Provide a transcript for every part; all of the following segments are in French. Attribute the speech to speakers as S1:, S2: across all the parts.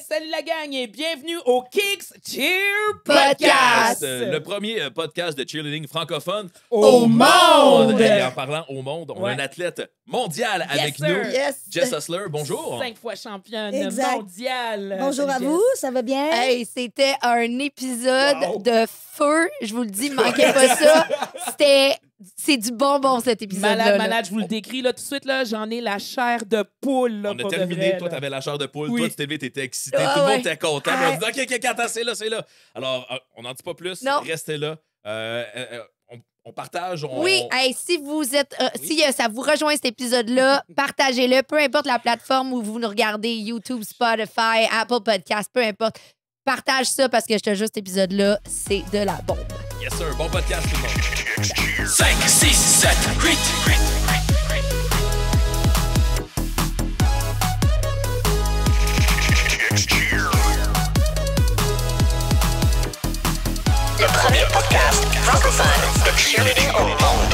S1: Salut la gang et bienvenue au Kicks Cheer
S2: Podcast.
S3: Le premier podcast de cheerleading francophone
S1: au monde.
S3: Et en parlant au monde, on a
S1: Ouais.
S3: un athlète mondial
S1: Yes,
S3: avec
S1: sir.
S3: nous.
S2: Yes.
S3: Jess Hustler, bonjour.
S1: 5 fois championne
S2: Exact.
S1: mondiale.
S2: Bonjour à
S1: Salut,
S2: vous, ça va bien?
S4: Hey, c'était un épisode
S1: Wow.
S4: de feu. Je vous le dis, manquez pas ça. C'est du bonbon, cet
S1: Jess.
S4: épisode-là.
S1: Malade,
S4: là.
S1: malade, je vous le décris là tout de suite. Là, j'en ai la chair de poule. Là,
S3: On a
S1: pour de
S3: terminé.
S1: vrai,
S3: Toi,
S1: là.
S3: t'avais la chair de poule.
S1: Oui.
S3: Toi, tu t'es levé, t'étais excité.
S4: Ah,
S3: Tout le monde
S4: ouais.
S3: était content. Puis
S2: Ouais.
S3: On dit OK, attends, c'est là, c'est là. Alors, on n'en dit pas plus.
S4: Non.
S3: Restez là. On partage.
S4: Oui, hey, si vous êtes, si ça vous rejoint cet épisode-là, partagez-le, peu importe la plateforme où vous nous regardez, YouTube, Spotify, Apple Podcast, peu importe. Partage ça parce que je te jure, cet épisode-là, c'est de la bombe.
S3: Yes, sir. Bon podcast, tout le monde.
S5: 5, 6, 7, 8. Le premier podcast francophone de cheerleading au monde.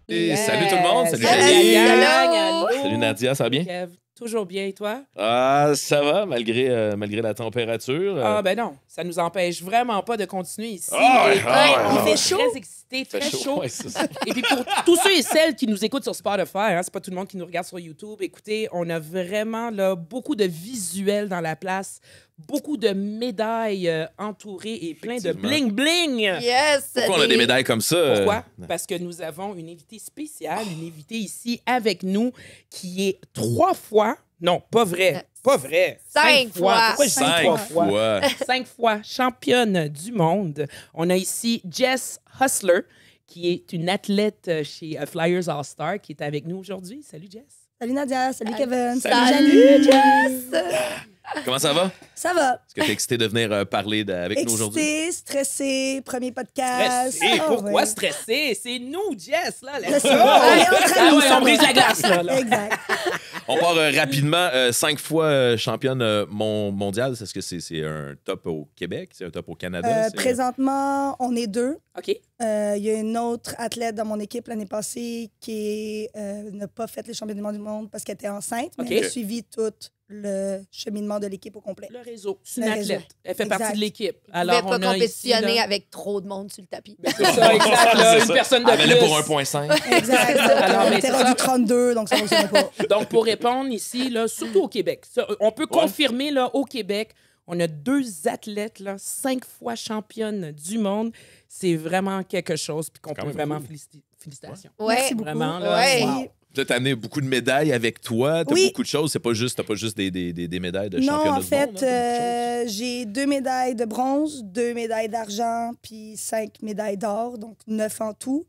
S3: Et
S1: Yes.
S3: salut tout le monde. Salut,
S1: Salut,
S3: Fanny.
S1: la gang.
S4: Allô.
S1: Allô.
S3: Salut, Nadia, ça va bien?
S1: Kev, toujours bien et toi?
S3: Ah, ça va, malgré la température.
S1: Ah ben non, ça nous empêche vraiment pas de continuer ici.
S3: Ah ouais,
S1: Et-
S3: ah ouais,
S1: on
S2: ouais.
S1: est très excités,
S3: Fait
S1: très
S3: chaud.
S1: chaud.
S3: Ouais, c'est ça.
S1: Et puis pour tous ceux et celles qui nous écoutent sur Spotify, hein, c'est pas tout le monde qui nous regarde sur YouTube, écoutez, on a vraiment là, beaucoup de visuels dans la place, beaucoup de médailles entourées et plein de
S3: Effectivement.
S1: bling-bling.
S4: Yes!
S3: Pourquoi on a des médailles comme ça?
S1: Pourquoi? Parce que nous avons une invitée spéciale, une invitée ici avec nous qui est 3 fois, non, pas vrai, pas vrai,
S4: 5 fois.
S1: Pourquoi je dis
S3: 5
S1: 3
S3: fois.
S1: 5 fois championne du monde. On a ici Jess Hustler, qui est une athlète chez Flyers All-Star, qui est avec nous aujourd'hui. Salut, Jess.
S2: Salut Nadia, salut Kevin,
S4: Salut, Jess!
S3: Comment ça va?
S2: Ça va?
S3: Est-ce que tu es excité de venir parler avec nous aujourd'hui?
S2: Excité, stressé, premier podcast.
S1: Stressé.
S2: Ah,
S1: Pourquoi
S2: ouais.
S1: stressé? C'est nous, Jess, là.
S2: C'est ça, on est entre
S1: Ah
S2: amis,
S1: ouais,
S2: ça
S1: on
S2: va.
S1: brise la glace, là.
S2: Exact.
S3: On part rapidement. 5 fois championne mondiale. Est-ce que c'est un top au Québec? C'est un top au Canada? C'est-
S2: Présentement, on est 2.
S1: OK.
S2: Il y a une autre athlète dans mon équipe l'année passée qui n'a pas fait les championnats du monde parce qu'elle était enceinte, mais
S1: OK.
S2: elle a suivi tout le cheminement de l'équipe au complet.
S1: Le réseau. C'est une
S2: Le
S1: athlète.
S2: réseau.
S1: Elle fait
S2: Exact.
S1: partie de l'équipe.
S4: Vous ne pouvez pas
S1: on a
S4: compétitionner
S1: ici, là-
S4: avec trop de monde sur le tapis.
S1: C'est ça, exact. là,
S3: C'est
S1: une
S3: ça.
S1: personne de
S3: Elle valait
S1: plus.
S3: pour 1,5.
S2: Exact.
S1: Alors,
S2: On
S1: mais
S2: était
S1: c'est
S2: rendu
S1: ça.
S2: 32, donc ça ne fonctionnait pas.
S1: Donc, pour répondre ici, là, surtout au Québec, ça, on peut confirmer là, au Québec, on a 2 athlètes, là, 5 fois championnes du monde. C'est vraiment quelque chose puis qu'on
S3: Quand
S1: peut
S3: même
S1: vraiment
S3: cool.
S1: félicitations.
S4: Ouais.
S2: Merci beaucoup.
S1: Vraiment, là,
S4: Ouais.
S1: wow.
S3: Tu as amené beaucoup de médailles avec toi. Tu as
S2: Oui.
S3: beaucoup de choses. T'as pas juste des médailles de
S2: Non,
S3: championnat
S2: en
S3: du
S2: fait,
S3: monde. Hein,
S2: j'ai 2 médailles de bronze, 2 médailles d'argent, puis 5 médailles d'or, donc 9 en tout.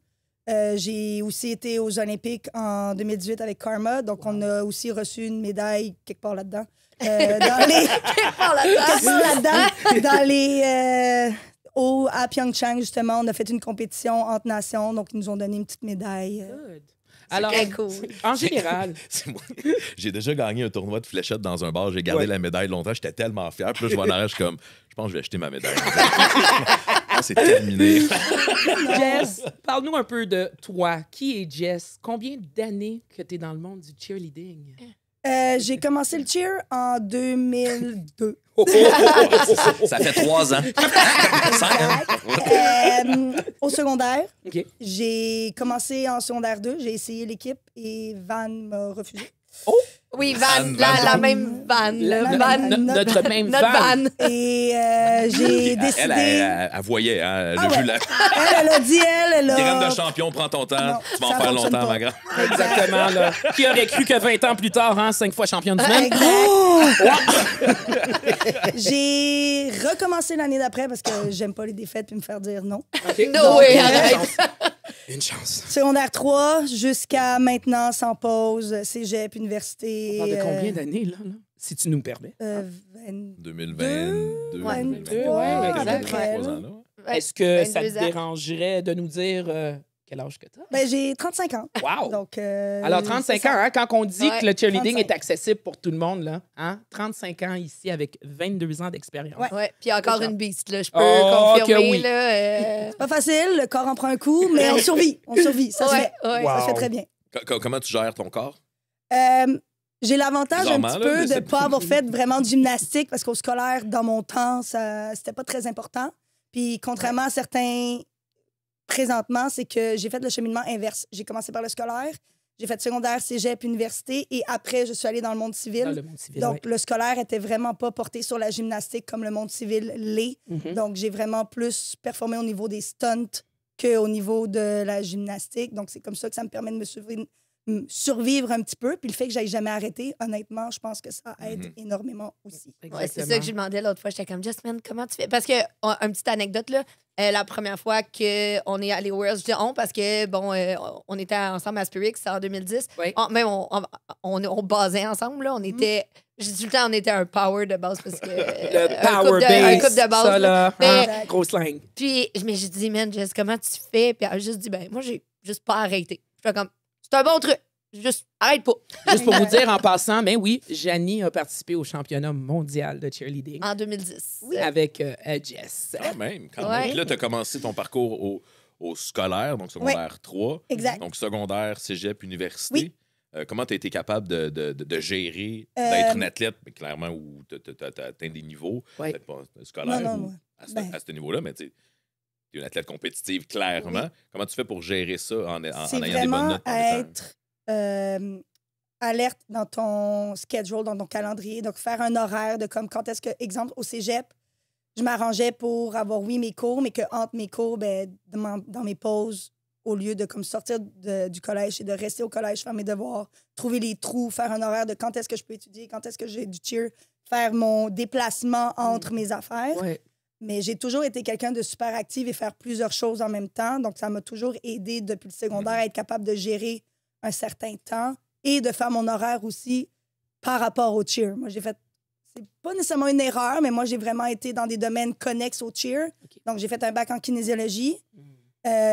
S2: J'ai aussi été aux Olympiques en 2018 avec Karma, donc on a aussi reçu une médaille quelque part là-dedans. Dans les... quelque part là-dedans. Dans les... à Pyeongchang, justement, on a fait une compétition entre nations, donc ils nous ont donné une petite médaille.
S1: Good. Alors,
S4: très cool.
S1: en général,
S3: C'est moi. J'ai déjà gagné un tournoi de fléchettes dans un bar. J'ai gardé
S1: Ouais.
S3: la médaille longtemps. J'étais tellement fier. Puis là, je vais en arrière, je suis comme, je pense que je vais acheter ma médaille. Ah, c'est terminé.
S1: Jess, parle-nous un peu de toi. Qui est Jess? Combien d'années que tu es dans le monde du cheerleading?
S2: J'ai commencé le cheer en 2002.
S3: Ça fait 3 ans. 5 ans.
S2: Au secondaire,
S1: OK.
S2: j'ai commencé en secondaire 2, j'ai essayé l'équipe et Van m'a refusé.
S4: Oui,
S3: Van,
S4: la même vanne.
S1: Notre même
S4: Notre
S1: van.
S4: vanne.
S2: Et j'ai
S3: Elle,
S2: décidé...
S3: elle voyait, hein, elle a
S2: Ah
S3: vu
S2: ouais.
S3: la
S2: Elle a dit, elle
S3: graine
S2: a...
S3: de champion, prends ton temps,
S2: Non,
S3: tu vas en
S2: ça
S3: faire
S2: fonctionne
S3: longtemps,
S2: pas.
S3: ma grande.
S1: Exactement, là. Qui aurait cru que 20 ans plus tard, hein, 5 fois championne du monde?
S2: J'ai recommencé l'année d'après parce que j'aime pas les défaites puis me faire dire non.
S1: OK.
S4: No way,
S1: Une
S4: arrête.
S1: chance. Une chance.
S2: Secondaire 3 jusqu'à maintenant, sans pause, cégep, université.
S1: On parle de combien d'années, là, si tu nous permets?
S3: 2022.
S2: 23,
S1: ouais,
S2: à
S1: exact.
S2: peu près,
S3: 3
S2: là.
S3: ans, là.
S4: Ouais.
S1: Est-ce que ça te
S4: 22 ans.
S1: dérangerait de nous dire quel âge que tu as?
S2: Ben, j'ai 35 ans.
S1: Wow!
S2: Donc,
S1: Alors, 35
S2: c'est
S1: ans,
S2: ça.
S1: hein, quand on dit
S4: Ouais,
S1: que le cheerleading
S2: 35.
S1: est accessible pour tout le monde, là, hein, 35 ans ici avec 22 ans d'expérience.
S2: Ouais.
S4: Ouais, puis encore
S1: C'est ça.
S4: une beast, là. Je peux
S1: Oh,
S4: confirmer,
S1: que oui.
S4: là.
S2: C'est pas facile, le corps en prend un coup, mais on survit. On survit. Ça se
S4: Ouais,
S2: fait.
S4: ouais.
S1: Wow.
S2: Ça se fait très bien.
S3: Comment tu gères ton corps?
S2: Euh, J'ai l'avantage un
S3: Bizarrement,
S2: petit
S3: là,
S2: peu
S3: mais
S2: de ne
S3: c'est-
S2: pas avoir fait vraiment de gymnastique parce qu'au scolaire, dans mon temps, c'était pas très important. Puis contrairement à certains présentement, c'est que j'ai fait le cheminement inverse. J'ai commencé par le scolaire, j'ai fait secondaire, cégep, université et après, je suis allée dans le monde civil.
S1: Dans le monde civil,
S2: Donc,
S1: ouais.
S2: le scolaire était vraiment pas porté sur la gymnastique comme le monde civil l'est.
S1: Mhm.
S2: Donc, j'ai vraiment plus performé au niveau des stunts qu'au niveau de la gymnastique. Donc, c'est comme ça que ça me permet de survivre un petit peu. Puis le fait que j'aille jamais arrêté, honnêtement, je pense que ça aide énormément aussi.
S4: Ouais, c'est ça que je demandais l'autre fois. J'étais comme, Just Man, comment tu fais? Parce que, une petite anecdote, là, la première fois qu'on est allé au Worlds, je dis on parce que, bon, on était ensemble à Spirix en 2010.
S1: Oui.
S4: Même on basait ensemble, là. On était. Je dis tout le temps, on était un power de base parce que.
S1: Le
S4: un
S1: power base.
S4: Un couple de base.
S1: Ça,
S4: là.
S1: là,
S4: Mais-
S1: hein, gros slang.
S4: Puis, mais j'ai dit, man, Jess, comment tu fais? Puis elle a juste dit, ben, moi, j'ai juste pas arrêté. Je fais comme, c'est un bon truc. Juste, arrête pas.
S1: Juste pour vous dire en passant, ben oui, Janie a participé au championnat mondial de cheerleading
S4: En 2010.
S1: avec Jess.
S3: Quand même, quand
S4: Ouais.
S3: même. Puis là, tu as commencé ton parcours au scolaire, donc secondaire 3.
S2: Exact.
S3: Donc secondaire, cégep, université.
S2: Oui.
S3: Comment tu as été capable de gérer, d'être une athlète, mais clairement, où tu as atteint des niveaux,
S1: Oui.
S3: peut-être pas scolaire
S2: Non, non,
S3: ou
S2: moi.
S3: à
S2: Ben.
S3: ce niveau-là, mais tu es une athlète compétitive, clairement.
S2: Oui.
S3: Comment tu fais pour gérer ça en ayant
S2: C'est
S3: des bonnes
S2: vraiment
S3: notes? en étant-
S2: être alerte dans ton schedule, dans ton calendrier. Donc, faire un horaire de comme quand est-ce que, exemple, au cégep, je m'arrangeais pour avoir, oui, mes cours, mais que entre mes cours, ben, dans mes pauses, au lieu de comme sortir du collège et de rester au collège, faire mes devoirs, trouver les trous, faire un horaire de quand est-ce que je peux étudier, quand est-ce que j'ai du cheer, faire mon déplacement entre mes affaires.
S1: Ouais.
S2: Mais j'ai toujours été quelqu'un de super active et faire plusieurs choses en même temps. Donc, ça m'a toujours aidé depuis le secondaire à être capable de gérer un certain temps et de faire mon horaire aussi par rapport au cheer. Moi, j'ai fait... C'est pas nécessairement une erreur, mais moi, j'ai vraiment été dans des domaines connexes au cheer.
S1: OK.
S2: Donc, j'ai fait un bac en kinésiologie.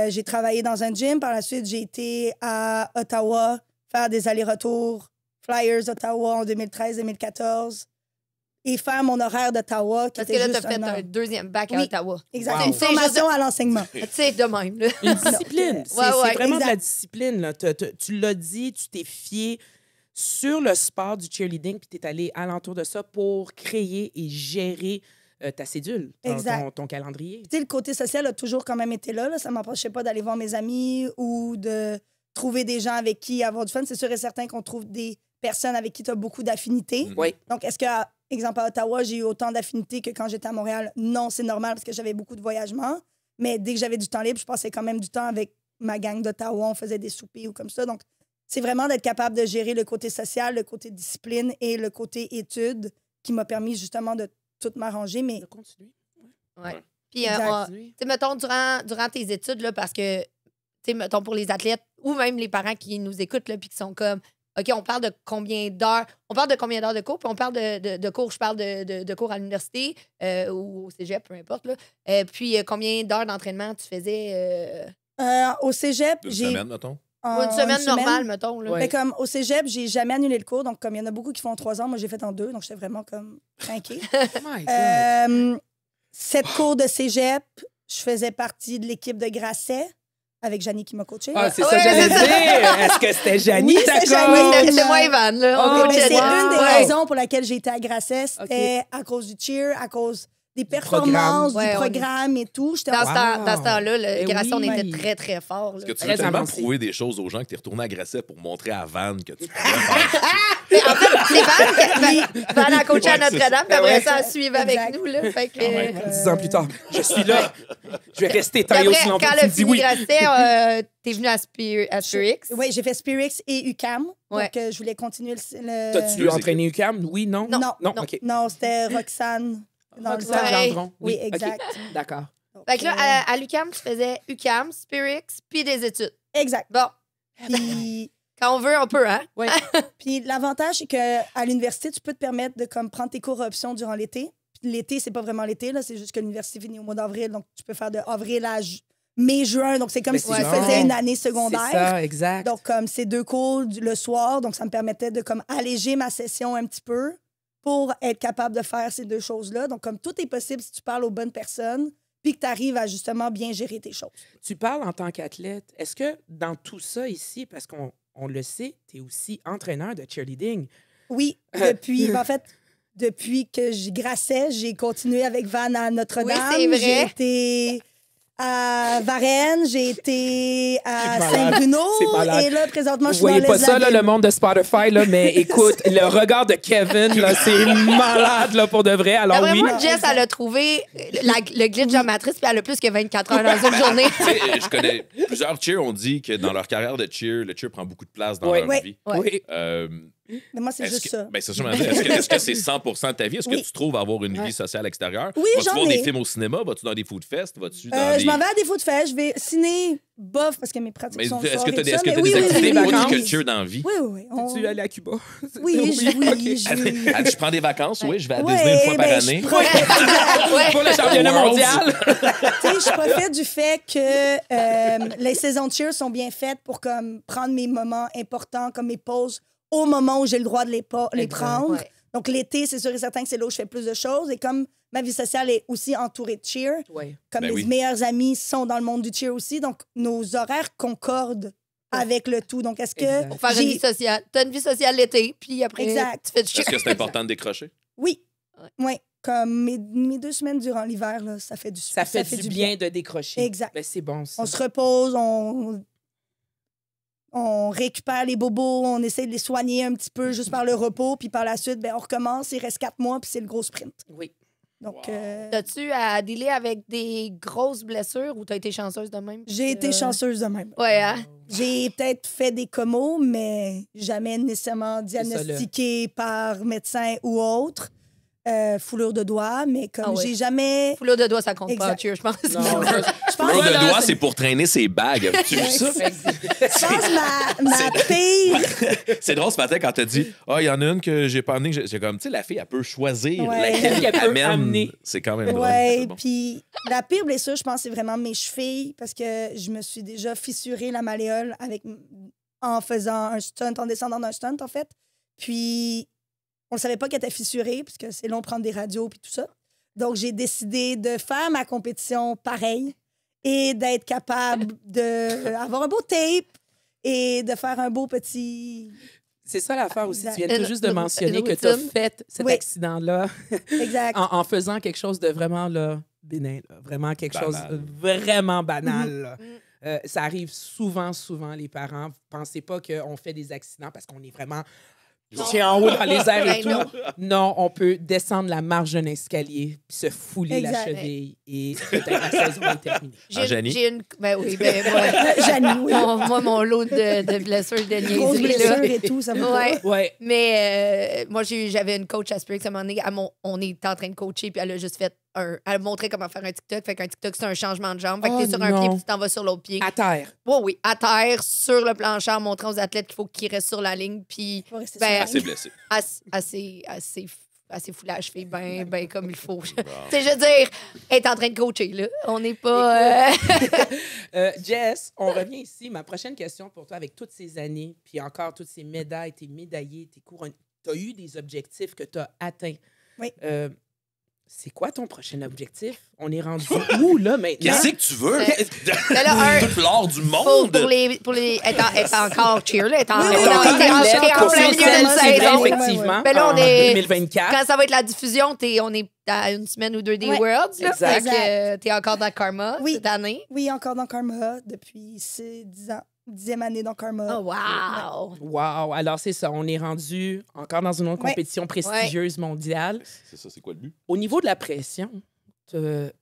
S2: J'ai travaillé dans un gym. Par la suite, j'ai été à Ottawa faire des allers-retours Flyers Ottawa en 2013-2014 et faire mon horaire d'Ottawa qui
S4: Parce que
S2: était
S4: là, tu as
S2: juste
S4: fait
S2: un an.
S4: un deuxième bac à
S2: Oui.
S4: Ottawa.
S2: Exact.
S1: Wow.
S2: Une formation à l'enseignement.
S4: Tu sais, de même. Là.
S1: Une discipline. C'est
S4: Ouais,
S1: c'est vraiment de la
S2: exact.
S1: discipline. Là. Tu l'as dit, tu t'es fié sur le sport du cheerleading, puis tu es allé alentour de ça pour créer et gérer ta cédule,
S2: Exact.
S1: ton calendrier.
S2: Tu sais, le côté social a toujours quand même été là. Ça ne m'empêchait pas d'aller voir mes amis ou de trouver des gens avec qui avoir du fun. C'est sûr et certain qu'on trouve des personnes avec qui tu as beaucoup d'affinités.
S1: Oui.
S2: Donc, est-ce que, exemple, à Ottawa, j'ai eu autant d'affinités que quand j'étais à Montréal? Non, c'est normal parce que j'avais beaucoup de voyagements. Mais dès que j'avais du temps libre, je passais quand même du temps avec ma gang d'Ottawa. On faisait des soupers ou comme ça. Donc, c'est vraiment d'être capable de gérer le côté social, le côté discipline et le côté études qui m'a permis justement de tout m'arranger. Mais
S1: De continuer.
S4: Ouais.
S3: Ouais.
S4: Puis,
S2: Exact.
S4: tu sais, mettons, durant tes études, là, parce que, tu sais, mettons, pour les athlètes ou même les parents qui nous écoutent, là, puis qui sont comme, OK, on parle de combien d'heures? On parle de combien d'heures de cours, puis on parle de cours. Je parle de cours à l'université ou au cégep, peu importe. Là. Puis combien d'heures d'entraînement tu faisais?
S2: au cégep,
S3: Une
S2: j'ai...
S3: semaine, mettons?
S2: en
S4: Une semaine normale, mettons. Là.
S1: Ouais.
S2: Mais comme au cégep, j'ai jamais annulé le cours. Donc, comme il y en a beaucoup qui font en 3 ans, moi, j'ai fait en 2. Donc, j'étais vraiment comme trinquée.
S1: Oh my God.
S2: 7 cours de cégep, je faisais partie de l'équipe de Grasset avec Janie qui m'a coachée.
S1: Ah, c'est ça
S4: Ouais,
S1: que j'allais
S4: c'est
S1: dire. Est-ce que c'était Janie,
S2: Oui, c'est
S1: d'accord?
S2: Janie.
S4: C'était moi, Evan. Là.
S1: Oh,
S4: On
S2: Mais
S4: coachait
S2: c'est
S4: deux.
S2: une des
S4: Ouais.
S2: raisons pour laquelle j'ai été à Grasset. C'était à cause du cheer, à cause des performances,
S4: programme.
S2: du
S4: Ouais,
S2: programme et tout. J'étais
S4: Dans,
S2: en-
S4: dans ce temps-là,
S1: Eh
S4: le Grasset, on
S1: oui.
S4: était très, très fort.
S3: Est-ce
S4: là.
S3: que tu
S1: Très
S3: veux tellement
S1: avancé.
S3: prouver des choses aux gens que tu es retourné à Grasset pour montrer à Van que tu pouvais faire
S4: En fait, c'est Van a coaché à
S3: Ouais, c'est
S4: Notre-Dame, puis
S1: ça.
S4: après
S1: Ouais.
S4: ça, elle suivait avec
S2: Exact.
S4: nous. Là. Fait que,
S3: Quand même.
S1: 10 ans plus tard, je suis là. Je vais rester
S4: Puis
S1: taillé
S4: après,
S1: aussi longtemps
S4: quand
S1: que tu
S4: le
S1: me dis
S4: fini
S1: oui.
S4: Grasset, t'es venu à Spirix.
S2: Oui, j'ai fait Spirix et UCAM.
S4: Ouais.
S2: Donc, je voulais continuer le...
S1: T'as-tu entraîné UQAM? Oui, non?
S2: Non.
S1: Non,
S4: Non.
S1: OK.
S2: Non, c'était Roxane. Dans le
S1: Roxane
S2: temps.
S4: Ouais.
S1: Gendron.
S2: Oui,
S1: OK.
S2: exact.
S1: D'accord.
S2: Donc,
S4: Fait que là, à l'UQAM, tu faisais UQAM, Spirix, puis des études.
S2: Exact.
S4: Bon,
S2: Puis...
S4: quand on veut, on peut, hein?
S1: Oui.
S2: Puis l'avantage, c'est qu'à l'université, tu peux te permettre de comme, prendre tes cours options durant l'été. Puis l'été, c'est pas vraiment l'été, là, c'est juste que l'université finit au mois d'avril. Donc, tu peux faire de avril à mai-juin. Donc, c'est comme
S1: Mais
S2: si
S1: c'est
S2: tu
S1: ça.
S2: faisais une année
S1: C'est
S2: secondaire.
S1: ça, exact.
S2: Donc, comme c'est 2 cours le soir, donc ça me permettait de comme alléger ma session un petit peu pour être capable de faire ces 2 choses-là. Donc, comme tout est possible si tu parles aux bonnes personnes puis que tu arrives à justement bien gérer tes choses.
S1: Tu parles en tant qu'athlète. Est-ce que dans tout ça ici, parce qu'on le sait, tu es aussi entraîneur de cheerleading,
S2: Oui, depuis que je grassais, j'ai continué avec Van à Notre-Dame.
S4: Oui, c'est vrai.
S2: J'ai été à Varennes, j'ai été à
S1: malade.
S2: Saint-Bruno.
S1: C'est malade.
S2: Et là, présentement, je
S1: Vous
S2: suis dans
S1: voyez pas
S2: les
S1: ça, là,
S2: Abymes.
S1: le monde de Spotify, là, mais écoute, le regard de Kevin, là, c'est malade là, pour de vrai. Alors
S4: D'après
S1: oui,
S4: moi, Jess, elle a trouvé le glitch en matrice, puis elle a plus que 24 heures dans une journée.
S3: Tu sais, je connais plusieurs cheers ont dit que dans leur carrière de cheer, le cheer prend beaucoup de place dans
S1: Ouais.
S3: leur
S2: Ouais.
S3: vie.
S4: Ouais.
S1: oui.
S2: Mais moi, c'est
S3: Est-ce
S2: juste
S3: que,
S2: ça.
S3: ben, c'est ça, je me dis. Est-ce que c'est 100 de ta vie? Est-ce que
S2: Oui.
S3: tu trouves avoir une vie sociale extérieure?
S2: Oui,
S3: Vas-tu
S2: j'en
S3: voir des
S2: ai.
S3: films au cinéma? Vas-tu dans des food fest? Vas-tu dans des...
S2: Je m'en vais à des foot fest. Je vais ciné bof parce que mes pratiques
S3: Mais
S2: sont
S3: est-ce
S2: fortes
S3: que tu
S2: et tout
S3: as
S2: ça,
S3: des
S2: mais oui,
S3: activités
S2: oui,
S3: autres
S2: oui,
S3: que cheer dans la vie?
S2: Oui, oui, oui.
S1: Tu es allé à Cuba?
S2: Oui,
S1: Ok.
S3: Elle dit, je prends des vacances, oui, je vais à
S2: Ouais,
S3: Disney une fois par
S2: ben,
S3: année.
S2: je profite-
S4: Ouais.
S1: Pour le championnat
S3: Worlds.
S1: mondial.
S2: Tu sais, je profite du fait que les saisons de cheer sont bien faites pour comme, prendre mes moments importants, comme mes pauses, au moment où j'ai le droit de les
S1: Exact.
S2: prendre.
S4: Ouais.
S2: Donc, l'été, c'est sûr et certain que c'est là où je fais plus de choses. Et comme ma vie sociale est aussi entourée de cheer,
S1: Oui.
S2: comme
S3: Ben
S2: mes
S3: oui.
S2: meilleurs amis sont dans le monde du cheer aussi, donc nos horaires concordent avec le tout. Donc, est-ce que...
S1: Exact.
S4: Pour faire une
S2: j'ai-
S4: vie sociale. T'as une vie sociale l'été, puis après,
S2: Exact.
S4: tu fais du
S3: Est-ce que c'est important de décrocher?
S2: Oui.
S4: Ouais.
S2: Oui. Comme mes 2 semaines durant l'hiver, là, ça fait du
S1: Ça fait du bien de décrocher.
S2: Exact.
S1: Ben, c'est bon, ça.
S2: On se repose, on récupère les bobos, on essaie de les soigner un petit peu juste par le repos, puis par la suite, ben, on recommence, il reste 4 mois, puis c'est le gros sprint.
S1: Oui.
S2: Donc,
S4: T'as-tu à dealer avec des grosses blessures ou t'as été chanceuse de même?
S2: j'ai été chanceuse de même.
S4: Ouais, hein?
S2: J'ai peut-être fait des comos, mais jamais nécessairement diagnostiqué par médecin ou autre. Foulure de doigts, mais comme
S4: Ah ouais.
S2: j'ai jamais...
S4: Foulure de doigts, ça compte pas,
S2: Exact.
S4: cheer, je pense.
S1: Non,
S2: Je pense,
S3: Fleur de
S1: Voilà,
S3: doigt,
S1: c'est-
S3: c'est pour traîner ses bagues. As-tu vu ça?
S2: je pense ma pire...
S3: C'est drôle ce matin quand t'as dit « Ah, il y en a une que j'ai pas amenée. » J'ai comme, tu sais, la fille, elle peut choisir
S2: Ouais.
S3: laquelle
S1: Elle peut
S3: amène.
S1: amener.
S3: C'est quand même drôle.
S2: Ouais,
S3: C'est bon.
S2: puis la pire blessure, je pense, c'est vraiment mes chevilles parce que je me suis déjà fissuré la malléole en faisant un stunt, en descendant d'un stunt, en fait. Puis, on ne savait pas qu'elle était fissurée parce que c'est long de prendre des radios puis tout ça. Donc, j'ai décidé de faire ma compétition pareil et d'être capable d'avoir un beau tape et de faire un beau petit...
S1: C'est ça l'affaire aussi. Tu viens
S4: Une-
S1: tout juste de
S4: une-
S1: mentionner
S4: une
S1: que tu as
S4: routine.
S1: fait cet
S2: Oui.
S1: accident-là
S2: Exact.
S1: en faisant quelque chose de vraiment là, bénin, là. Vraiment quelque
S3: Banal.
S1: chose de vraiment banal. là.
S4: Mhm.
S1: Ça arrive souvent, les parents. Pensez pas qu'on fait des accidents parce qu'on est vraiment c'est en haut dans les airs et
S4: Ben
S1: tout. Non, on peut descendre la marge d'un escalier puis se fouler la
S2: Exact.
S1: cheville et peut-être la saison est terminée.
S3: Janie?
S4: J'ai une... Ben oui, ben moi,
S2: Janie, oui.
S4: moi, mon lot de blessures, de
S2: Grosse
S4: niaiseries,
S2: blessure
S4: là.
S2: et tout, ça va
S4: Ouais.
S2: pas.
S1: Ouais.
S4: Mais moi, j'avais une coach à Spirit à un moment donné. On était en train de coacher, puis elle a juste fait elle montrait comment faire un TikTok. Fait qu'un TikTok, c'est un changement de jambe. Fait que
S1: Oh
S4: t'es sur un
S1: non.
S4: pied, puis tu t'en vas sur l'autre pied.
S1: À terre.
S4: Oui, oui, à terre, sur le plancher, en montrant aux athlètes qu'il faut qu'ils restent sur la ligne, puis
S2: Faut rester
S4: Ben,
S3: Assez blessé.
S4: assez fou la cheville, ben comme il faut. Tu sais, je veux dire, elle est en train de coacher, là. On n'est pas...
S1: Jess, on revient ici. Ma prochaine question pour toi, avec toutes ces années, puis encore toutes ces médailles, tes médaillés, tes couronnes, tu as eu des objectifs que tu as atteints.
S2: Oui.
S1: C'est quoi ton prochain objectif? On est rendu où, là, maintenant?
S3: Qu'est-ce que tu veux?
S4: Mais là,
S3: Toute l'or du
S4: pour
S3: monde!
S4: elle est encore cheer, là. Elle est en
S2: Oui, oui,
S4: elle est en-
S2: oui,
S4: elle est en-
S2: oui,
S4: elle est en
S1: Pour
S4: plein
S1: ceux
S4: milieu
S1: et celles,
S4: d'une
S1: c'est
S4: saison.
S1: vrai,
S2: ouais,
S1: effectivement.
S4: Mais là, on
S1: en
S4: est-
S1: 2024.
S4: Quand ça va être la diffusion, on est à une semaine ou deux des
S2: Ouais.
S4: Worlds. Là,
S1: Exact.
S4: fait que t'es encore dans Karma
S2: Oui.
S4: cette année.
S2: Oui, encore dans Karma depuis 10 ans. 10e année dans Karma.
S4: Oh, wow!
S1: Wow! Alors, c'est ça. On est rendu encore dans une autre
S2: Ouais.
S1: compétition prestigieuse mondiale.
S3: C'est ça, c'est quoi le but?
S1: Au niveau de la pression,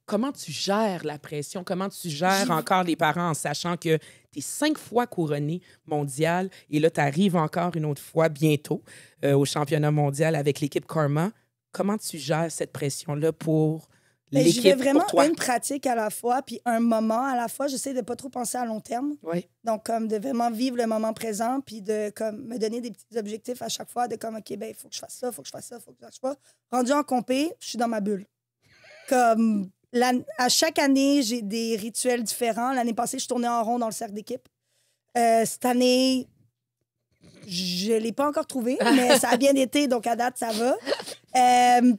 S1: comment tu gères la pression? Comment tu gères encore les parents en sachant que tu es 5 fois couronné mondial et là, tu arrives encore une autre fois bientôt au championnat mondial avec l'équipe Karma. Comment tu gères cette pression-là pour
S2: Ben, j'y vais
S1: l'équipe,
S2: vraiment
S1: pour toi?
S2: une pratique à la fois, puis un moment à la fois. J'essaie de pas trop penser à long terme.
S1: Oui.
S2: Donc, comme de vraiment vivre le moment présent, puis de comme, me donner des petits objectifs à chaque fois, de comme, OK, ben il faut que je fasse ça, il faut que je fasse ça, il faut que je fasse ça. Rendu en compé, je suis dans ma bulle. Comme, à chaque année, j'ai des rituels différents. L'année passée, je tournais en rond dans le cercle d'équipe. Cette année, je l'ai pas encore trouvé, mais ça a bien été, donc à date, ça va.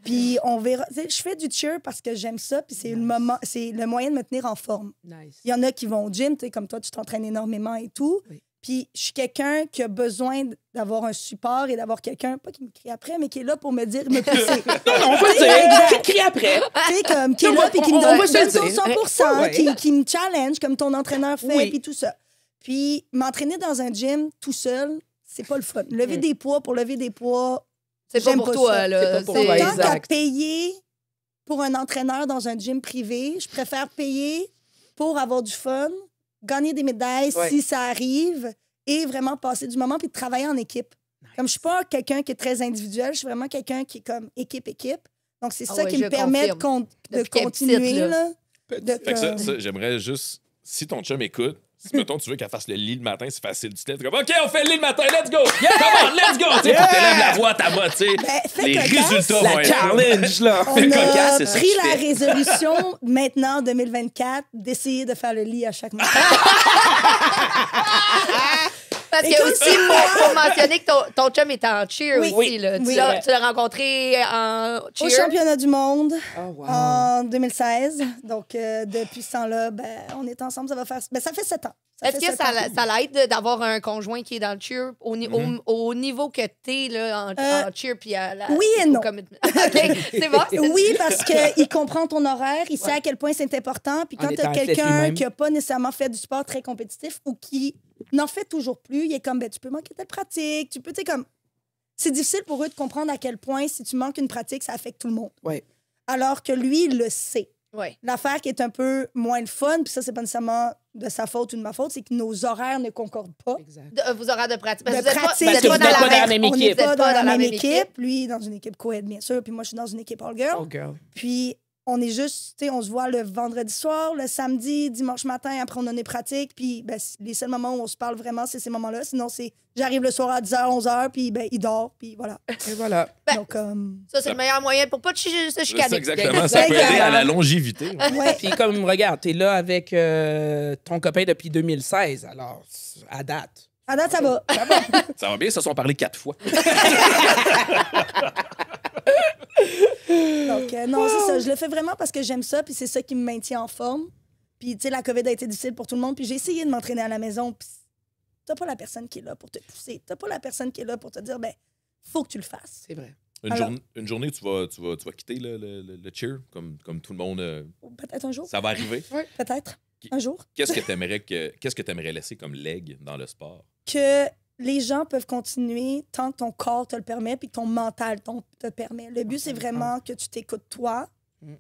S2: Puis on verra. Tu sais, je fais du cheer parce que j'aime ça, puis c'est le moyen de me tenir en forme.
S1: Nice.
S2: Il y en a qui vont au gym, tu sais, comme toi, tu t'entraînes énormément et tout.
S1: Oui.
S2: Puis je suis quelqu'un qui a besoin d'avoir un support et d'avoir quelqu'un, pas qui me crie après, mais qui est là pour me dire, me pousser.
S1: On va dire, qui crie après.
S2: Tu sais, comme, qui est là puis qui me
S1: On va se le
S2: donne son
S1: dire.
S2: 100%,
S1: Ouais.
S2: qui me challenge comme ton entraîneur fait,
S1: Oui.
S2: puis tout ça. Puis m'entraîner dans un gym tout seul, c'est pas le fun. Lever des poids pour lever des poids,
S4: C'est pas
S2: j'aime
S4: pour
S2: pas
S4: toi,
S2: ça.
S4: là.
S1: C'est pas pour
S4: C'est-
S1: toi,
S2: tant qu'à
S1: exact.
S2: payer pour un entraîneur dans un gym privé, je préfère payer pour avoir du fun, gagner des médailles
S1: Ouais.
S2: si ça arrive et vraiment passer du moment puis de travailler en équipe. Comme je suis pas quelqu'un qui est très individuel, je suis vraiment quelqu'un qui est comme équipe-équipe. Donc, c'est
S4: Ah
S2: ça
S4: ouais,
S2: qui
S4: je
S2: me permet
S4: confirme.
S2: de
S4: Depuis qu'elle est
S2: continuer.
S4: petite, là.
S2: Là, de
S3: Fait que ça,
S2: comme-
S3: j'aimerais juste, si ton chum écoute, si mettons tu veux qu'elle fasse le lit le matin, c'est facile. Tu te lèves, tu es comme OK, on fait le lit le matin, let's go! Come on, let's go! Tu sais, faut que t'élèves la voix à ta voix, tu sais.
S2: Ben, fais
S3: Les
S2: cocasse.
S3: résultats
S1: La
S3: vont être.
S1: challenge, là.
S2: On
S3: Fais
S2: a
S3: cocasse, c'est ça
S2: pris
S3: que je
S2: la
S3: fais.
S2: résolution maintenant, en 2024, d'essayer de faire le lit à chaque matin.
S4: Parce que
S2: Écoute,
S4: aussi, faut mentionner que ton chum est en cheer
S2: Oui.
S4: aussi. Là.
S2: Oui.
S4: Tu l'as rencontré en
S2: Au
S4: cheer.
S2: championnat du monde
S1: Oh, wow.
S2: en 2016. Donc, depuis ce temps-là, ben, on est ensemble. Ça va faire. Ben, ça fait 7 ans.
S4: Est-ce
S2: fait
S4: que
S2: 7 ans.
S4: ça l'aide d'avoir un conjoint qui est dans le cheer au niveau que t'es là, en cheer puis à la.
S2: oui et
S4: au
S2: non.
S4: commitment? OK, c'est bon.
S2: Oui, parce qu'il comprend ton horaire, il sait à quel point c'est important. Puis
S1: En
S2: quand tu
S1: étant
S2: as
S1: athlète
S2: quelqu'un
S1: lui-même.
S2: qui n'a pas nécessairement fait du sport très compétitif ou qui n'en fait toujours plus, il est comme, ben, tu peux manquer telle pratique, tu peux, tu sais, comme. C'est difficile pour eux de comprendre à quel point, si tu manques une pratique, ça affecte tout le monde.
S1: Ouais.
S2: Alors que lui, il le sait.
S4: Ouais.
S2: L'affaire qui est un peu moins le fun, puis ça, c'est pas nécessairement de sa faute ou de ma faute, c'est que nos horaires ne concordent pas.
S1: Exact.
S4: Vos horaires de pratique. Parce
S2: De
S4: que vous êtes
S2: pratique,
S4: pas,
S1: Parce que vous
S4: dans
S1: êtes pas dans la
S4: même
S1: même
S2: On n'est
S1: équipe.
S2: pas
S4: Vous êtes
S2: dans la même équipe. Lui, dans une équipe co-ed, bien sûr, puis moi, je suis dans une équipe all-girl.
S1: Oh, girl.
S2: Puis on est juste, tu sais, on se voit le vendredi soir, le samedi, dimanche matin, après on a des pratiques, puis ben, les seuls moments où on se parle vraiment, c'est ces moments-là. Sinon, c'est j'arrive le soir à 10h, 11h, puis ben, il dort, puis voilà.
S1: Et voilà.
S4: Ben,
S2: Donc,
S4: Ça, c'est le meilleur moyen pour pas se
S3: C'est ça,
S4: chicaner.
S3: exactement. Ça peut aider à la longévité.
S2: ouais.
S1: Puis comme, regarde, t'es là avec ton copain depuis 2016, alors, à date.
S2: À date, ça va.
S3: Ça va bien, ils se sont parlé 4 fois.
S2: Donc, non, c'est ça. Je le fais vraiment parce que j'aime ça, puis c'est ça qui me maintient en forme. Puis, tu sais, la COVID a été difficile pour tout le monde, puis j'ai essayé de m'entraîner à la maison, puis t'as pas la personne qui est là pour te pousser. T'as pas la personne qui est là pour te dire, ben, faut que tu le fasses.
S1: C'est vrai.
S3: Une journée, tu vas quitter le cheer, comme tout le monde.
S2: Ou peut-être un jour.
S3: Ça va arriver.
S2: Peut-être. Un jour.
S3: Qu'est-ce que t'aimerais laisser comme legs dans le sport?
S2: Que les gens peuvent continuer tant que ton corps te le permet puis que ton mental te permet. Le but, c'est vraiment que tu t'écoutes toi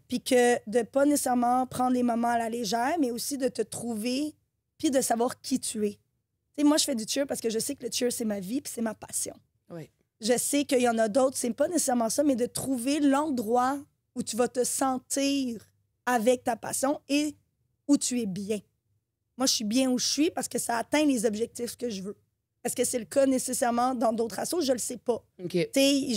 S2: puis que de pas nécessairement prendre les moments à la légère, mais aussi de te trouver puis de savoir qui tu es. Tu sais, moi, je fais du cheer parce que je sais que le cheer, c'est ma vie puis c'est ma passion.
S1: Oui.
S2: Je sais qu'il y en a d'autres, c'est pas nécessairement ça, mais de trouver l'endroit où tu vas te sentir avec ta passion et où tu es bien. Moi, je suis bien où je suis parce que ça atteint les objectifs que je veux. Est-ce que c'est le cas nécessairement dans d'autres assos? Je le sais pas.
S1: OK.
S2: Tu sais,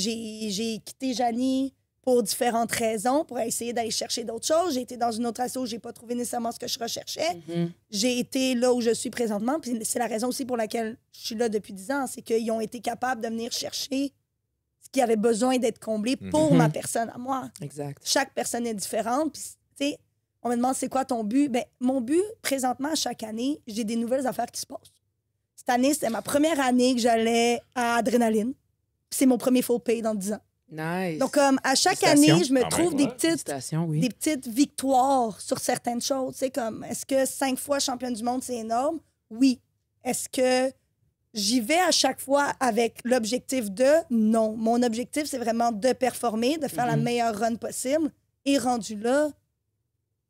S2: j'ai quitté Janie pour différentes raisons, pour essayer d'aller chercher d'autres choses. J'ai été dans une autre asso, j'ai pas trouvé nécessairement ce que je recherchais.
S1: Mhm.
S2: J'ai été là où je suis présentement, puis c'est la raison aussi pour laquelle je suis là depuis 10 ans, c'est qu'ils ont été capables de venir chercher ce qui avait besoin d'être comblé pour
S1: Mhm.
S2: ma personne à moi.
S1: Exact.
S2: Chaque personne est différente, puis tu sais, on me demande c'est quoi ton but? Ben, mon but, présentement, à chaque année, j'ai des nouvelles affaires qui se passent. Cette année, c'était ma première année que j'allais à Adrénaline. Puis c'est mon premier full pay dans 10 ans.
S1: Nice.
S2: Donc, à chaque
S1: Félicitations.
S2: année, je me
S3: Quand
S2: trouve
S3: même, ouais.
S1: Félicitations, oui.
S2: des petites victoires sur certaines choses. C'est comme, est-ce que 5 fois championne du monde, c'est énorme? Oui. Est-ce que j'y vais à chaque fois avec l'objectif de? Non. Mon objectif, c'est vraiment de performer, de faire la meilleure run possible. Et rendu là,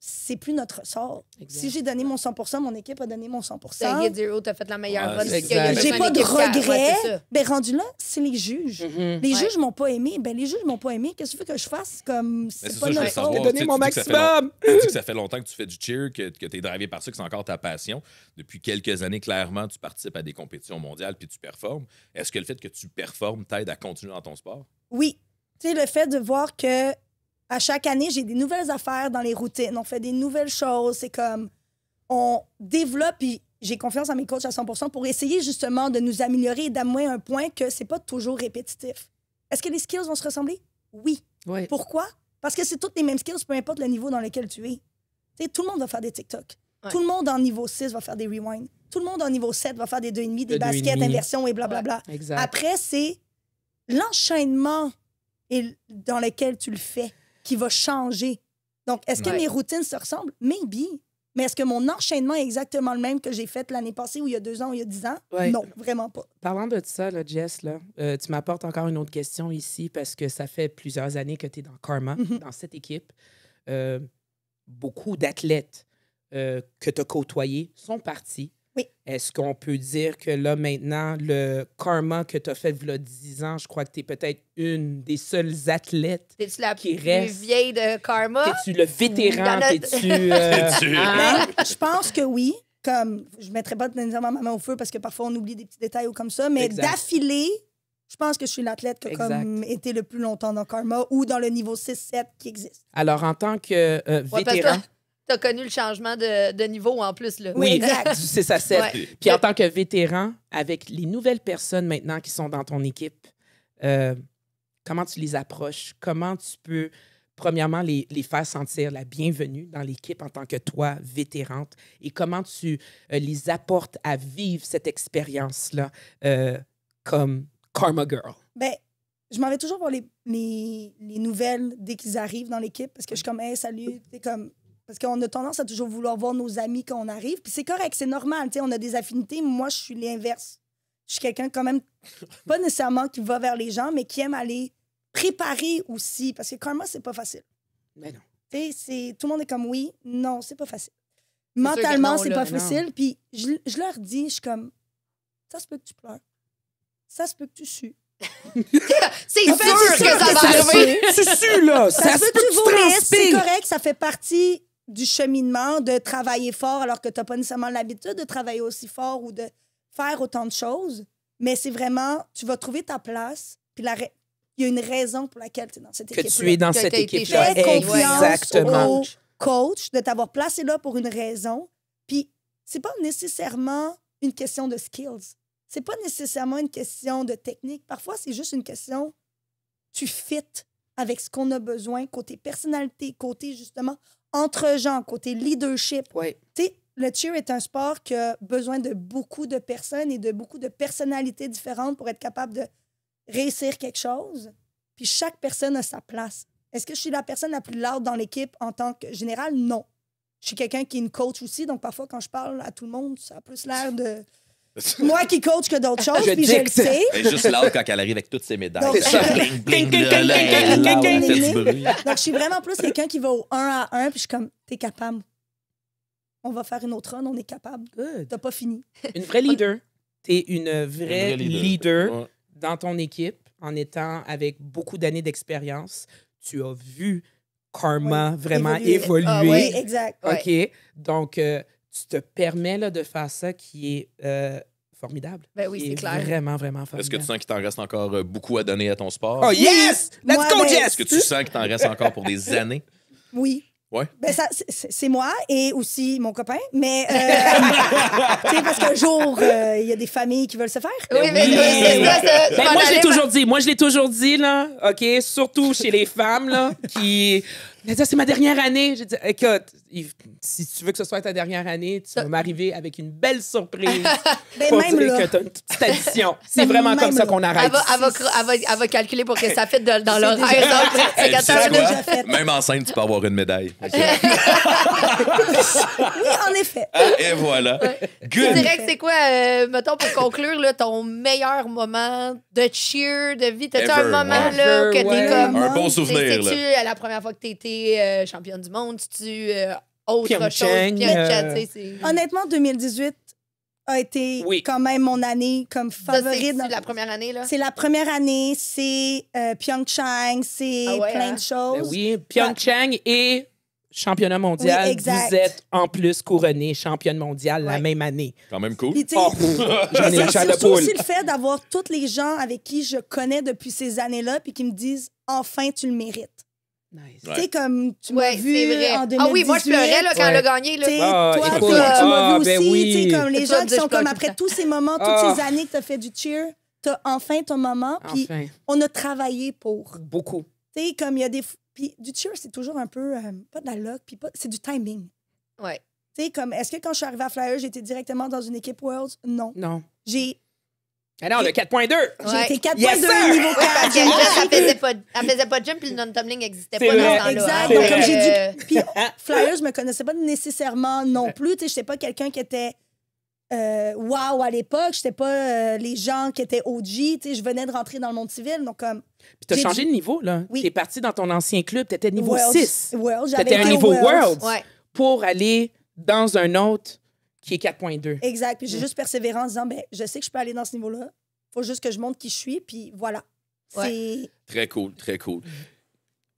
S2: c'est plus notre sort.
S1: Exact.
S2: Si j'ai donné mon 100 mon équipe a donné mon 100
S4: Guide Zero, t'as fait la meilleure
S3: Ouais,
S4: run.
S3: c'est
S4: parce qu'il y a
S1: exact.
S4: juste
S2: J'ai
S4: une
S2: pas de
S4: équipe qui a- ouais,
S2: regrets.
S4: c'est ça.
S2: Ben, rendu là, c'est les juges.
S1: Mhm.
S2: Les
S4: Ouais.
S2: juges m'ont pas aimé. Ben, les juges m'ont pas aimé. Qu'est-ce que tu veux que je fasse? Comme,
S3: Mais
S2: c'est
S3: c'est
S2: pas
S3: ça, je
S2: notre
S3: veux
S2: faute.
S3: savoir.
S1: J'ai donné
S3: Tu sais,
S1: mon
S3: tu dis que ça fait
S1: maximum.
S3: Tu dis que ça fait longtemps que tu fais du cheer, que tu es drivé par ça, que c'est encore ta passion. Depuis quelques années, clairement, tu participes à des compétitions mondiales puis tu performes. Est-ce que le fait que tu performes t'aide à continuer dans ton sport?
S2: Oui. Tu sais, le fait de voir que à chaque année, j'ai des nouvelles affaires dans les routines. On fait des nouvelles choses. C'est comme, on développe, puis j'ai confiance en mes coachs à 100 pour essayer justement de nous améliorer et d'amener un point que c'est pas toujours répétitif. Est-ce que les skills vont se ressembler? Oui.
S1: Oui.
S2: Pourquoi? Parce que c'est toutes les mêmes skills, peu importe le niveau dans lequel tu es. Tu sais, tout le monde va faire des TikTok.
S4: Ouais.
S2: Tout le monde en niveau 6 va faire des rewinds. tout le monde en niveau 7 va faire des 2,5, des
S1: De
S2: baskets,
S1: 2,5.
S2: inversions et blablabla.
S1: Exact.
S2: Après, c'est l'enchaînement dans lequel tu le fais qui va changer. Donc, est-ce que
S4: Ouais.
S2: mes routines se ressemblent? Maybe. Mais est-ce que mon enchaînement est exactement le même que j'ai fait l'année passée ou il y a 2 ans ou il y a 10 ans?
S1: Ouais.
S2: Non, vraiment pas.
S1: Parlant de ça, là, Jess, là, tu m'apportes encore une autre question ici parce que ça fait plusieurs années que tu es dans Karma, dans cette équipe. Beaucoup d'athlètes que tu as côtoyés sont partis.
S2: Oui.
S1: Est-ce qu'on peut dire que là, maintenant, le Karma que tu as fait il y a 10 ans, je crois que tu es peut-être une des seules athlètes.
S4: T'es-tu la
S1: Qui
S4: plus
S1: reste.
S4: vieille de Karma?
S1: T'es-tu le vétéran?
S4: Il y en a-
S1: T'es-tu...
S3: T'es-tu-
S1: hein?
S2: Ben, je pense que oui. Comme, je ne mettrais pas nécessairement ma main au feu parce que parfois on oublie des petits détails ou comme ça, mais
S1: Exact.
S2: d'affilée, je pense que je suis l'athlète qui a
S1: Exact.
S2: comme été le plus longtemps dans Karma ou dans le niveau 6-7 qui existe.
S1: Alors, en tant que
S4: Ouais, parce que
S1: vétéran...
S4: t'as connu le changement de niveau en plus, là.
S2: Oui, exact.
S1: du 6 à 7.
S4: Ouais.
S1: Puis en tant que vétéran, avec les nouvelles personnes maintenant qui sont dans ton équipe, comment tu les approches? Comment tu peux, premièrement, les faire sentir la bienvenue dans l'équipe en tant que toi, vétérante? Et comment tu les apportes à vivre cette expérience-là comme Karma Girl?
S2: Ben, je m'en vais toujours voir les nouvelles dès qu'ils arrivent dans l'équipe parce que je suis comme, hey, salut. C'est comme. Parce qu'on a tendance à toujours vouloir voir nos amis quand on arrive. Puis c'est correct, c'est normal. Tu sais, on a des affinités. Moi, je suis l'inverse. Je suis quelqu'un quand même, pas nécessairement qui va vers les gens, mais qui aime aller préparer aussi. Parce que Karma, c'est pas facile.
S1: Mais non.
S2: Tu sais, tout le monde est comme oui, non, c'est pas facile.
S4: sûr que
S2: Mentalement,
S4: non,
S2: c'est
S4: là,
S2: pas
S1: non.
S2: facile. Puis je leur dis, je suis comme, ça se peut que tu pleures. Ça se peut que tu sues.
S4: C'est
S2: En fait,
S4: sûr
S2: c'est
S4: que
S2: sûr
S4: ça
S2: que
S4: va
S2: ça
S4: arriver.
S1: Tu sues, là!
S2: Ça se peut que tu vomisses, c'est
S1: transpires.
S2: correct, ça fait partie du cheminement de travailler fort alors que tu n'as pas nécessairement l'habitude de travailler aussi fort ou de faire autant de choses. Mais c'est vraiment, tu vas trouver ta place, puis il y a une raison pour laquelle tu es dans cette
S1: Que
S2: équipe-là.
S1: tu es dans
S4: Que
S1: cette
S4: t'as été
S1: équipe-là.
S2: Fais confiance
S1: Exactement.
S2: au coach de t'avoir placé là pour une raison. Puis c'est pas nécessairement une question de skills. C'est pas nécessairement une question de technique. Parfois, c'est juste une question, tu fites avec ce qu'on a besoin, côté personnalité, côté justement entre gens, côté leadership.
S1: Ouais.
S2: Tu sais, le cheer est un sport qui a besoin de beaucoup de personnes et de beaucoup de personnalités différentes pour être capable de réussir quelque chose. Puis chaque personne a sa place. Est-ce que je suis la personne la plus lourde dans l'équipe en tant que générale? Non. Je suis quelqu'un qui est une coach aussi, donc parfois quand je parle à tout le monde, ça a plus l'air de moi qui coach que d'autres choses,
S1: Je
S2: puis je le
S1: dicte.
S2: sais.
S3: Elle est juste là quand elle arrive avec toutes ses médailles.
S2: Donc,
S3: C'est ça. Bling, bling, là, là, elle est loud, elle fait du bruit.
S2: Donc, je suis vraiment plus quelqu'un qui va au 1 à 1, puis je suis comme, t'es capable. On va faire une autre run, on est capable.
S1: Good.
S2: T'as pas fini.
S1: Une vraie leader. Tu es une vraie
S3: Un vrai
S1: leader
S3: Ouais.
S1: dans ton équipe en étant avec beaucoup d'années d'expérience. Tu as vu Karma
S2: Oui,
S1: vraiment
S2: évoluer.
S1: évoluer.
S4: Ah,
S2: Oui,
S4: ouais.
S2: exact.
S1: OK. Donc, tu te permets là, de faire ça qui est formidable.
S4: Ben oui,
S1: Qui
S4: c'est
S1: est
S4: clair.
S1: Vraiment, vraiment
S3: Est-ce que
S1: formidable.
S3: tu sens qu'il t'en reste encore beaucoup à donner à ton sport?
S1: Oh yes! Let's
S2: Moi,
S1: go,
S2: ben,
S1: Jess!
S3: Est-ce que tu sens qu'il t'en reste encore pour des années?
S2: Oui.
S3: Ouais.
S2: Ben ça, c'est moi et aussi mon copain. Mais, tu sais, parce qu'un jour, il y a des familles qui veulent se faire.
S4: Oui, mais
S1: Oui.
S4: c'est ça, tu
S1: Ben,
S4: m'en
S1: moi, je l'ai
S4: allais-
S1: toujours dit. Moi, je l'ai toujours dit, là. OK? Surtout chez les femmes, là, qui... Mais ça, c'est ma dernière année. J'ai dit, écoute, si tu veux que ce soit ta dernière année, tu vas m'arriver avec une belle surprise.
S2: Ben,
S1: pour
S2: même
S1: dire
S2: là.
S1: que t'as une petite addition. C'est vraiment
S2: Même
S1: comme ça
S2: là.
S1: qu'on arrête.
S4: Elle va calculer pour que ça fitte dans
S2: C'est
S4: l'horaire.
S2: déjà-
S4: Donc,
S3: Hey, tu
S4: 54
S3: sais
S4: minutes.
S3: quoi?
S2: déjà fait.
S3: Même enceinte, tu peux avoir une médaille. OK.
S2: Oui, en effet.
S3: Et voilà.
S4: Tu
S3: Good.
S4: dirais que c'est quoi, mettons, pour conclure, là, ton meilleur moment de cheer, de vie? T'as-tu un
S3: Ever,
S4: moment
S3: ouais.
S4: là, que t'es
S1: Ouais.
S4: comme...
S3: Un bon souvenir, là.
S4: C'est-tu la première fois que t'étais championne du monde? C'est-tu autre chose?
S1: Pyeongchang,
S4: Pyeongchang, tu sais, c'est...
S2: Honnêtement, 2018 a été
S1: Oui.
S2: quand même mon année comme
S4: Ça,
S2: favorite.
S4: c'est la première année, là?
S2: C'est la première année, c'est Pyeongchang, c'est
S4: Ah ouais,
S2: plein
S4: hein?
S2: de choses.
S1: Ben oui, Pyeongchang et championnat mondial,
S2: Oui, exact.
S1: vous êtes en plus couronné championne mondiale la
S4: Ouais.
S1: même année.
S3: Quand même cool.
S2: Puis, tu sais,
S1: Oh, j'en ai la
S2: c'est
S1: chair de
S2: surtout
S1: poule.
S2: aussi le fait d'avoir tous les gens avec qui je connais depuis ces années-là puis qui me disent « Enfin, tu le mérites
S1: Nice.
S3: Ouais.
S2: Tu sais, comme tu m'as
S4: Ouais,
S2: vu
S4: c'est vrai.
S2: en 2018.
S4: Ah oui, moi, je pleurais là, quand elle a
S1: Ouais.
S4: gagné. Là.
S2: Tu sais,
S1: Ah,
S2: toi,
S1: écoute,
S2: tu m'as
S1: ah,
S2: vu
S1: ben
S2: aussi,
S1: oui.
S2: tu sais, comme les
S4: C'est ça,
S2: gens qui
S4: je
S2: sont
S4: pleure
S2: comme
S4: tout le
S2: après
S4: temps.
S2: tous ces moments, toutes
S1: Ah.
S2: ces années que tu as fait du cheer, tu as enfin ton moment, puis
S1: Enfin,
S2: on a travaillé pour.
S1: beaucoup.
S2: Tu sais, comme il y a des. Puis du cheer, c'est toujours un peu, pas de la luck, puis pas, c'est du timing.
S4: Ouais.
S2: Tu sais, comme, est-ce que quand je suis arrivée à Flyers, j'étais directement dans une équipe Worlds? Non.
S1: Non.
S2: J'ai
S1: Ah non, le 4.2.
S4: Ouais.
S2: été 4.2
S1: Yes, sir!
S2: niveau 4.
S4: Parce que elle faisait pas de jump puis le non-tumbling n'existait
S1: C'est
S4: pas dans
S1: vrai.
S4: ce temps-là.
S2: Exact.
S4: hein.
S2: Donc,
S1: C'est
S2: comme
S1: vrai.
S2: j'ai dû. Puis Flyers, je me connaissais pas nécessairement non plus. Tu sais, j'étais pas quelqu'un qui était wow à l'époque. J'étais pas les gens qui étaient OG. Tu sais, je venais de rentrer dans le monde civil. Donc, comme.
S1: Puis t'as
S2: J'ai
S1: changé
S2: dit-
S1: de niveau, là.
S2: Oui.
S1: T'es parti dans ton ancien club, t'étais niveau
S2: Worlds.
S1: 6.
S2: Worlds, j'avais
S1: T'étais un
S2: été
S1: niveau
S2: Worlds.
S1: Worlds
S4: Ouais.
S1: pour aller dans un autre qui est 4.2.
S2: Exact. Puis j'ai juste persévéré en disant, ben, je sais que je peux aller dans ce niveau-là. Faut juste que je montre qui je suis. Puis voilà. C'est.
S3: Très cool, très cool.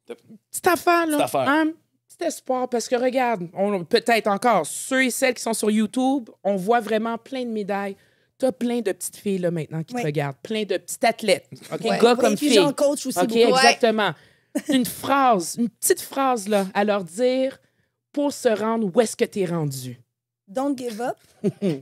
S1: Petite affaire, là.
S3: Petite affaire.
S1: Un petit espoir, parce que regarde, peut-être encore, ceux et celles qui sont sur YouTube, on voit vraiment plein de médailles. T'as plein de petites filles, là, maintenant, qui
S2: Oui.
S1: te regardent. Plein de petites athlètes. OK?
S4: Ouais.
S1: Gars
S2: Oui,
S1: comme
S2: puis
S1: filles.
S2: j'en coach aussi
S1: OK,
S2: beaucoup.
S1: exactement. Une phrase, une petite phrase, là, à leur dire pour se rendre où est-ce que t'es rendu.
S2: Don't give up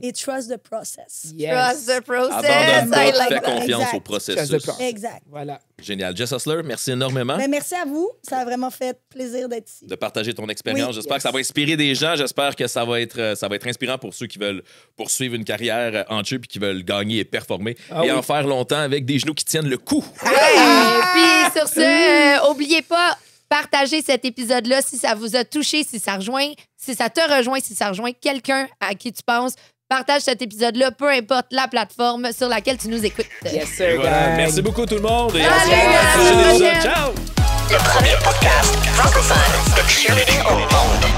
S2: et trust the process.
S4: Trust the process.
S3: Abandonne pas,
S4: I
S3: fais
S4: like that.
S3: confiance
S2: Exact.
S3: au
S1: Trust the
S3: processus.
S1: process.
S2: Exact.
S1: Voilà.
S3: Génial. Jess Hustler, merci énormément
S2: Ben, merci à vous. Ça a vraiment fait plaisir d'être ici.
S3: de partager ton expérience.
S2: Oui.
S3: J'espère que ça va inspirer des gens. J'espère que ça va être inspirant pour ceux qui veulent poursuivre une carrière en jeu puis qui veulent gagner et performer
S1: Ah
S3: et
S1: oui.
S3: en faire longtemps avec des genoux qui tiennent le coup.
S4: Puis sur ce, oubliez pas, partagez cet épisode-là si ça vous a touché, si ça te rejoint, si ça rejoint quelqu'un à qui tu penses. Partage cet épisode-là, peu importe la plateforme sur laquelle tu nous écoutes.
S1: Yes,
S3: Et
S1: sir,
S3: voilà.
S1: gang.
S3: Merci beaucoup tout le monde et on se
S4: Salut,
S3: revoit
S4: à la
S3: dans le prochain
S4: prochaine.
S3: épisode. Ciao!
S5: Le premier podcast francophone de cheerleading au monde.